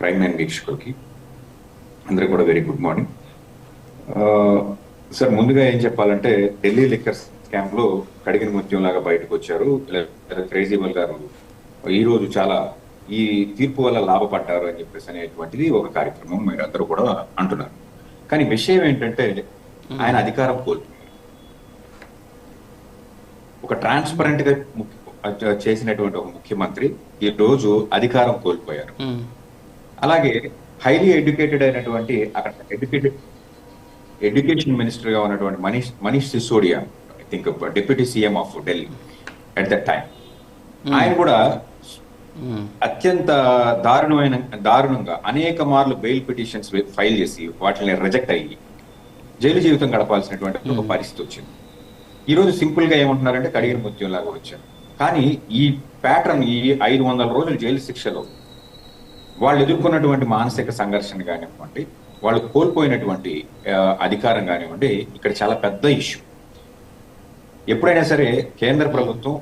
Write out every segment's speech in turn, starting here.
Prime nine వీక్షకులకి అందరికీ కూడా very good morning. Sir, ముందుగా ఏం చెప్పాలంటే ఢిల్లీ లిక్కర్ స్కామ్ లో కడిగిన ముత్యం లాగా బయటకు వచ్చారు కేజ్రీవాల్ గారు. ఈ రోజు చాలా ఈ తీర్పు వల్ల లాభపడ్డారు అని చెప్పేసి అనేటువంటిది ఒక కార్యక్రమం మీరు అందరూ కూడా అంటున్నారు. కానీ విషయం ఏంటంటే ఆయన అధికారం కోల్పోయారు. ఒక ట్రాన్స్పరెంట్ గా చేసినటువంటి ఒక ముఖ్యమంత్రి ఈ రోజు అధికారం కోల్పోయారు. అలాగే హైలీ ఎడ్యుకేటెడ్ అయినటువంటి అక్కడ ఎడ్యుకేషన్ మినిస్టర్ గా ఉన్నటువంటి Manish Sisodia, I think deputy CM of Delhi at that time, ఆయన కూడా అత్యంత దారుణంగా అనేక మార్లు బెయిల్ పిటిషన్స్ ఫైల్ చేసి వాటిని రిజెక్ట్ అయ్యి జైలు జీవితం గడపాల్సినటువంటి ఒక పరిస్థితి వచ్చింది. ఈ రోజు సింపుల్ గా ఏమంటున్నారంటే కడిగిన ముత్యం లాగా వచ్చారు. కానీ ఈ ప్యాటర్న్, ఈ 500 రోజుల జైలు శిక్షలో వాళ్ళు ఎదుర్కొన్నటువంటి మానసిక సంఘర్షణ కానివ్వండి, వాళ్ళు కోల్పోయినటువంటి అధికారం కానివ్వండి, ఇక్కడ చాలా పెద్ద ఇష్యూ. ఎప్పుడైనా సరే కేంద్ర ప్రభుత్వం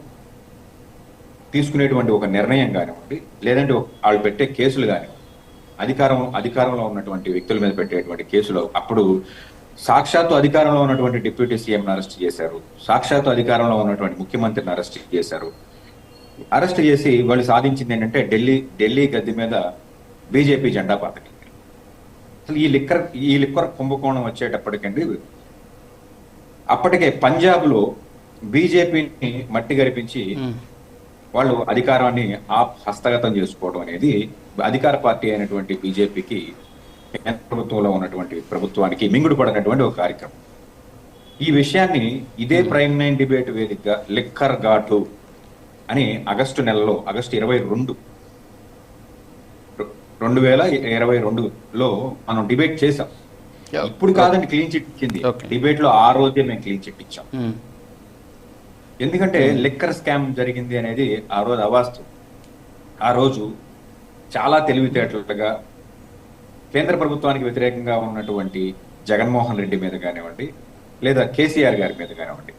తీసుకునేటువంటి ఒక నిర్ణయం కానివ్వండి, లేదంటే వాళ్ళు పెట్టే కేసులు కానివ్వండి, అధికారంలో ఉన్నటువంటి వ్యక్తుల మీద పెట్టేటువంటి కేసులు, అప్పుడు సాక్షాత్తు అధికారంలో ఉన్నటువంటి డిప్యూటీ సీఎంను అరెస్ట్ చేశారు, సాక్షాత్తు అధికారంలో ఉన్నటువంటి ముఖ్యమంత్రిని అరెస్ట్ చేశారు. అరెస్ట్ చేసి వాళ్ళు సాధించింది ఏంటంటే ఢిల్లీ గద్దె మీద బీజేపీ జెండా పాతకి. అసలు ఈ లిక్కర్ కుంభకోణం వచ్చేటప్పటికండి, అప్పటికే పంజాబ్ లో బీజేపీని మట్టి గరిపించి వాళ్ళు అధికారాన్ని హస్తగతం చేసుకోవడం అనేది అధికార పార్టీ అయినటువంటి బీజేపీకి, కేంద్ర ప్రభుత్వంలో ఉన్నటువంటి ప్రభుత్వానికి మింగుడు పడినటువంటి ఒక కార్యక్రమం. ఈ విషయాన్ని ఇదే ప్రైమ్ నైన్ డిబేట్ వేదికగా లిక్కర్ ఘాటు అని ఆగస్టు 22, 2022లో మనం డిబేట్ చేసాం. ఇప్పుడు కాదండి క్లీన్ చిట్ ఇచ్చింది, డిబేట్ లో ఆ రోజే మేము క్లీన్ చిట్ ఇచ్చాం. ఎందుకంటే లిక్కర్ స్కామ్ జరిగింది అనేది ఆ రోజు అవాస్తవం. ఆ రోజు చాలా తెలివితేటలుగా కేంద్ర ప్రభుత్వానికి వ్యతిరేకంగా ఉన్నటువంటి జగన్మోహన్ రెడ్డి మీద కానివ్వండి, లేదా కేసీఆర్ గారి మీద కానివ్వండి,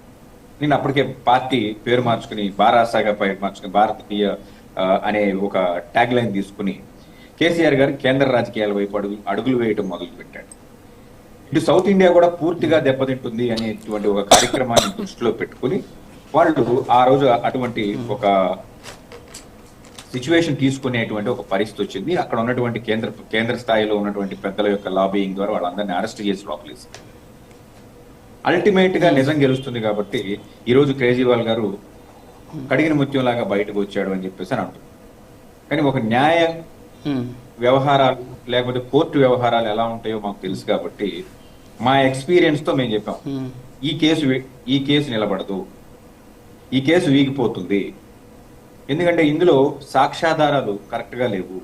నేను అప్పటికే పార్టీ పేరు మార్చుకుని బారాసాగా పేరు మార్చుకుని భారతీయ అనే ఒక ట్యాగ్ లైన్ తీసుకుని కేసీఆర్ గారు కేంద్ర రాజకీయాల వైపు అడుగులు వేయడం మొదలు పెట్టాడు. ఇటు సౌత్ ఇండియా కూడా పూర్తిగా దెబ్బతింటుంది అనేటువంటి ఒక కార్యక్రమాన్ని దృష్టిలో పెట్టుకుని వాళ్ళు ఆ రోజు అటువంటి ఒక సిచ్యువేషన్ తీసుకునేటువంటి ఒక పరిస్థితి వచ్చింది. అక్కడ ఉన్నటువంటి కేంద్ర స్థాయిలో ఉన్నటువంటి పెద్దల యొక్క లాబియింగ్ ద్వారా వాళ్ళందరినీ అరెస్ట్ చేసి లోపలేసి అల్టిమేట్ గా నిజం గెలుస్తుంది. కాబట్టి ఈ రోజు కేజ్రీవాల్ గారు కడిగిన ముత్యం లాగా బయటకు వచ్చాడు అని చెప్పేసి అని అంటుంది. కానీ ఒక న్యాయ వ్యవహారాలు లేకపోతే కోర్టు వ్యవహారాలు ఎలా ఉంటాయో మాకు తెలుసు. కాబట్టి మా ఎక్స్పీరియన్స్ తో మేము చెప్పాం, ఈ కేసు నిలబడదు, ఈ కేసు వీగిపోతుంది. ఎందుకంటే ఇందులో సాక్ష్యాధారాలు కరెక్ట్ గా లేవు.